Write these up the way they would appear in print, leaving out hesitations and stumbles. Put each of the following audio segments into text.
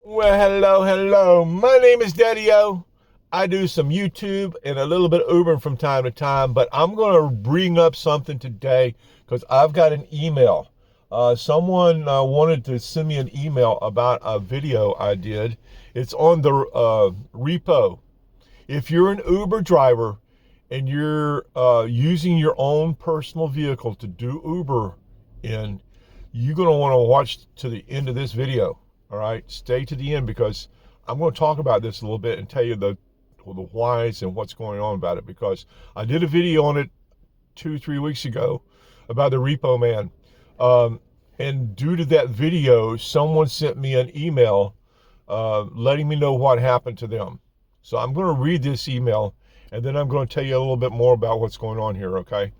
Well, hello. My name is Daddy-O. I do some YouTube and a little bit of Ubering from time to time, but I'm going to bring up something today because I've got an email. Someone wanted to send me an email about a video I did. It's on the repo. If you're an Uber driver and you're using your own personal vehicle to do Uber in, you're going to want to watch to the end of this video. All right, stay to the end because I'm going to talk about this a little bit and tell you the whys and what's going on about it, because I did a video on it 2-3 weeks ago about the repo man. And due to that video, someone sent me an email letting me know what happened to them. So I'm going to read this email and then I'm going to tell you a little bit more about what's going on here, okay?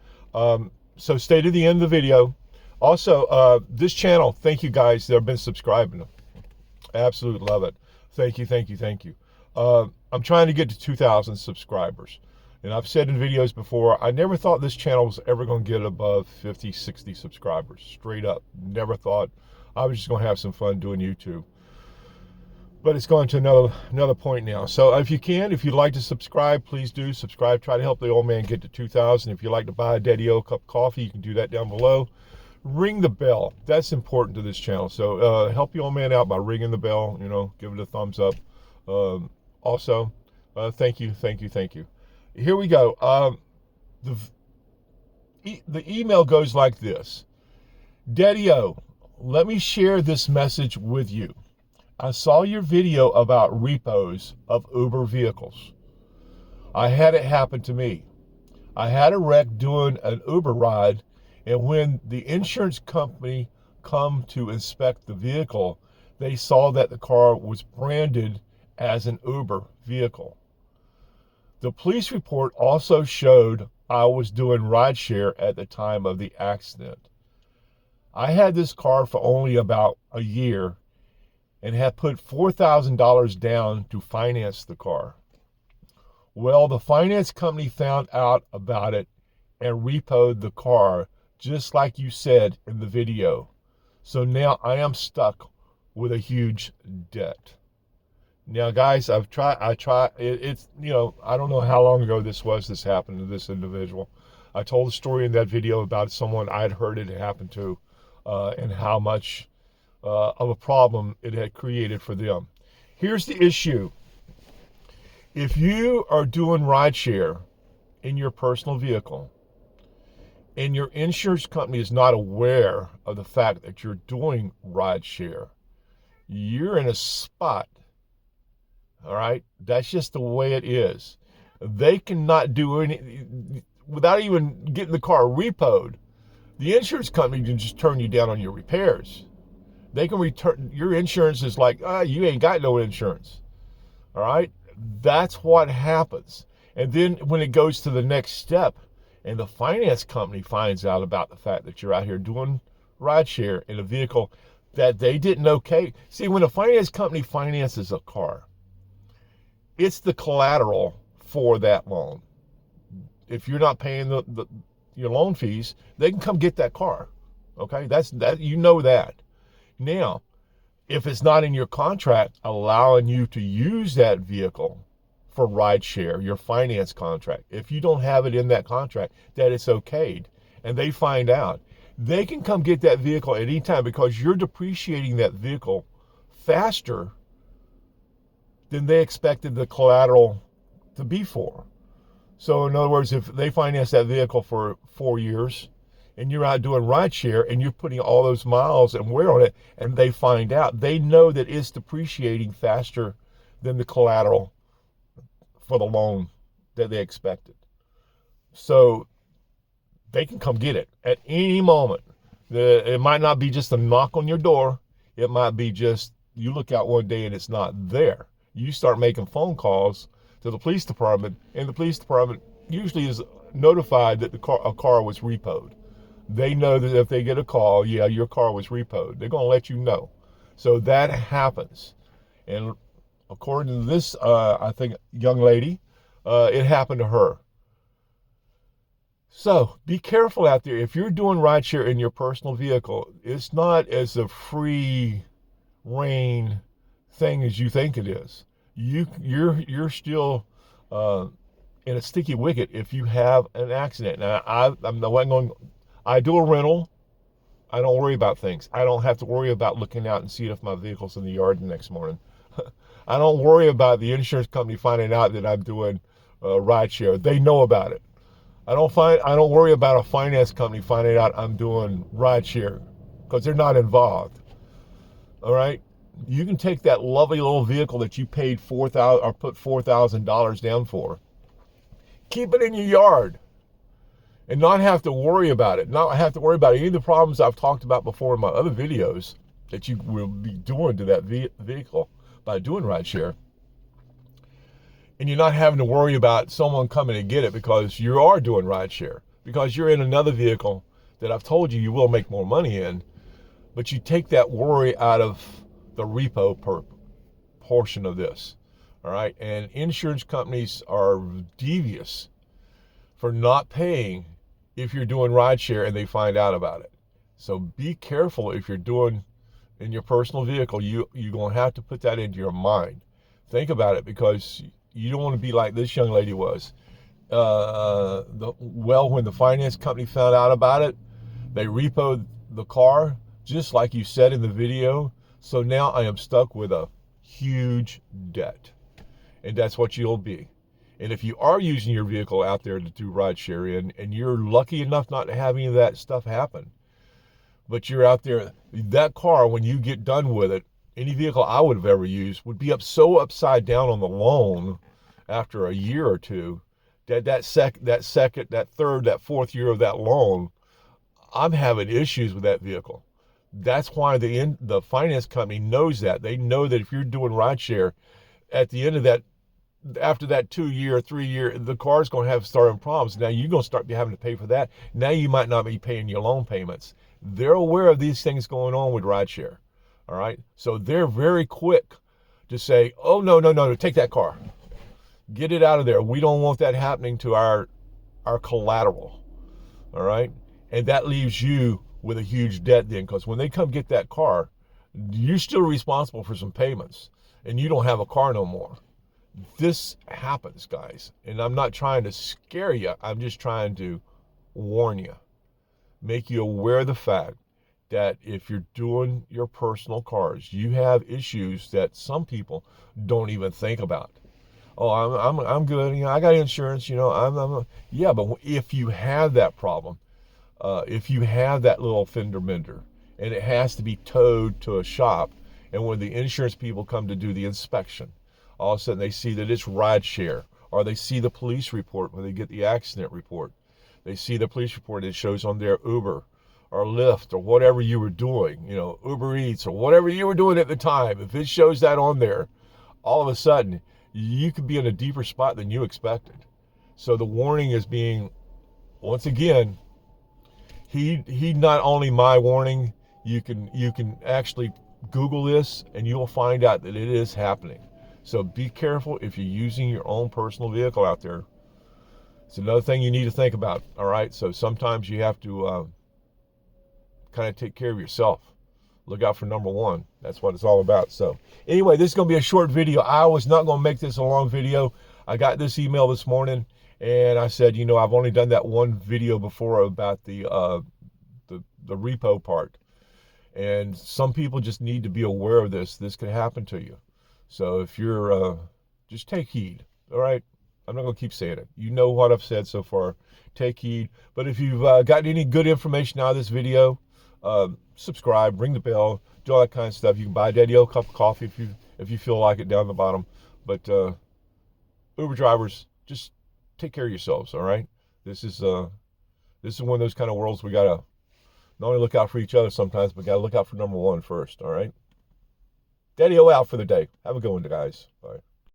So stay to the end of the video. Also, this channel, thank you guys that have been subscribing. Absolutely love it. Thank you. I'm trying to get to 2,000 subscribers. And I've said in videos before, I never thought this channel was ever going to get above 50, 60 subscribers. Straight up. Never thought. I was just going to have some fun doing YouTube. But it's going to another point now. So if you'd like to subscribe, please do subscribe. Try to help the old man get to 2,000. If you'd like to buy a Daddy-O cup of coffee, you can do that down below. Ring the bell. That's important to this channel. So help the old man out by ringing the bell. Give it a thumbs up. Also, thank you. Here we go. The email goes like this. Daddy-O, let me share this message with you. I saw your video about repos of Uber vehicles. I had it happen to me. I had a wreck doing an Uber ride, and when the insurance company come to inspect the vehicle, they saw that the car was branded as an Uber vehicle. The police report also showed I was doing rideshare at the time of the accident. I had this car for only about a year and had put $4,000 down to finance the car. Well, the finance company found out about it and repoed the car, just like you said in the video. So now I am stuck with a huge debt. Now, guys, I don't know how long ago this happened to this individual. I told a story in that video about someone I'd heard it happen to, and how much of a problem it had created for them. Here's the issue. If you are doing rideshare in your personal vehicle and your insurance company is not aware of the fact that you're doing rideshare, you're in a spot. All right? That's just the way it is. They cannot do any without even getting the car repoed. The insurance company can just turn you down on your repairs. They can return your insurance is like, you ain't got no insurance. All right? That's what happens. And then when it goes to the next step and the finance company finds out about the fact that you're out here doing rideshare in a vehicle that they didn't okay. See, when a finance company finances a car, it's the collateral for that loan. If you're not paying your loan fees, they can come get that car. Okay? That's that. That. Now, if it's not in your contract allowing you to use that vehicle for rideshare, your finance contract, if you don't have it in that contract that it's okayed, and they find out, they can come get that vehicle at any time because you're depreciating that vehicle faster than they expected the collateral to be for. So in other words, if they finance that vehicle for 4 years and you're out doing rideshare and you're putting all those miles and wear on it, and they find out, they know that it's depreciating faster than the collateral for the loan that they expected. So they can come get it at any moment. It might not be just a knock on your door. It might be just you look out one day and it's not there. You start making phone calls to the police department, and the police department usually is notified that a car was repoed. They know that if they get a call, yeah, your car was repoed, they're going to let you know. So that happens. And according to this, I think, young lady, it happened to her. So be careful out there. If you're doing rideshare in your personal vehicle, it's not as a free reign thing as you think it is. You're still in a sticky wicket if you have an accident. Now I'm the one going. I do a rental. I don't worry about things. I don't have to worry about looking out and seeing if my vehicle's in the yard the next morning. I don't worry about the insurance company finding out that I'm doing rideshare. They know about it. I don't worry about a finance company finding out I'm doing rideshare because they're not involved. All right, you can take that lovely little vehicle that you paid $4,000 or put $4,000 down for, keep it in your yard, and not have to worry about it. Not have to worry about any of the problems I've talked about before in my other videos that you will be doing to that vehicle by doing rideshare. And you're not having to worry about someone coming to get it because you are doing rideshare, because you're in another vehicle that I've told you will make more money in, but you take that worry out of the repo portion of this. All right. And insurance companies are devious for not paying if you're doing rideshare and they find out about it. So be careful if you're doing in your personal vehicle. You're going to have to put that into your mind. Think about it, because you don't want to be like this young lady was. When the finance company found out about it, they repoed the car, just like you said in the video. So now I am stuck with a huge debt. And that's what you'll be. And if you are using your vehicle out there to do rideshare in, and you're lucky enough not to have any of that stuff happen, but you're out there, that car, when you get done with it, any vehicle I would have ever used would be so upside down on the loan after a year or two, that third, that fourth year of that loan, I'm having issues with that vehicle. That's why the finance company knows that. They know that if you're doing rideshare, at the end of that, after that 2 year, 3 year, the car's going to have starting problems. Now you're going to start having to pay for that. Now you might not be paying your loan payments. They're aware of these things going on with rideshare. All right. So they're very quick to say, oh, no, take that car. Get it out of there. We don't want that happening to our collateral. All right. And that leaves you with a huge debt then, because when they come get that car, you're still responsible for some payments and you don't have a car no more. This happens, guys. And I'm not trying to scare you. I'm just trying to warn you, make you aware of the fact that if you're doing your personal cars, you have issues that some people don't even think about. Oh, I'm good. I got insurance. Yeah, but if you have that problem, if you have that little fender bender, and it has to be towed to a shop, and when the insurance people come to do the inspection, all of a sudden they see that it's rideshare, or they see the police report when they get the accident report. They see the police report, it shows on their Uber or Lyft or whatever you were doing, Uber Eats or whatever you were doing at the time. If it shows that on there, all of a sudden you could be in a deeper spot than you expected. So the warning is being, once again, he not only my warning, you can actually Google this and you'll find out that it is happening. So be careful if you're using your own personal vehicle out there. It's another thing you need to think about. All right. So sometimes you have to kind of take care of yourself. Look out for number one. That's what it's all about. So anyway, this is going to be a short video. I was not going to make this a long video. I got this email this morning and I said, I've only done that one video before about the repo part. And some people just need to be aware of this. This could happen to you. So if you're, just take heed. All right. I'm not going to keep saying it. You know what I've said so far. Take heed. But if you've gotten any good information out of this video, subscribe, ring the bell, do all that kind of stuff. You can buy Daddy-O a cup of coffee if you feel like it down the bottom. But Uber drivers, just take care of yourselves. All right. This is one of those kind of worlds we gotta not only look out for each other sometimes, but gotta look out for number one first. All right. Daddy-O out for the day. Have a good one, guys. Bye.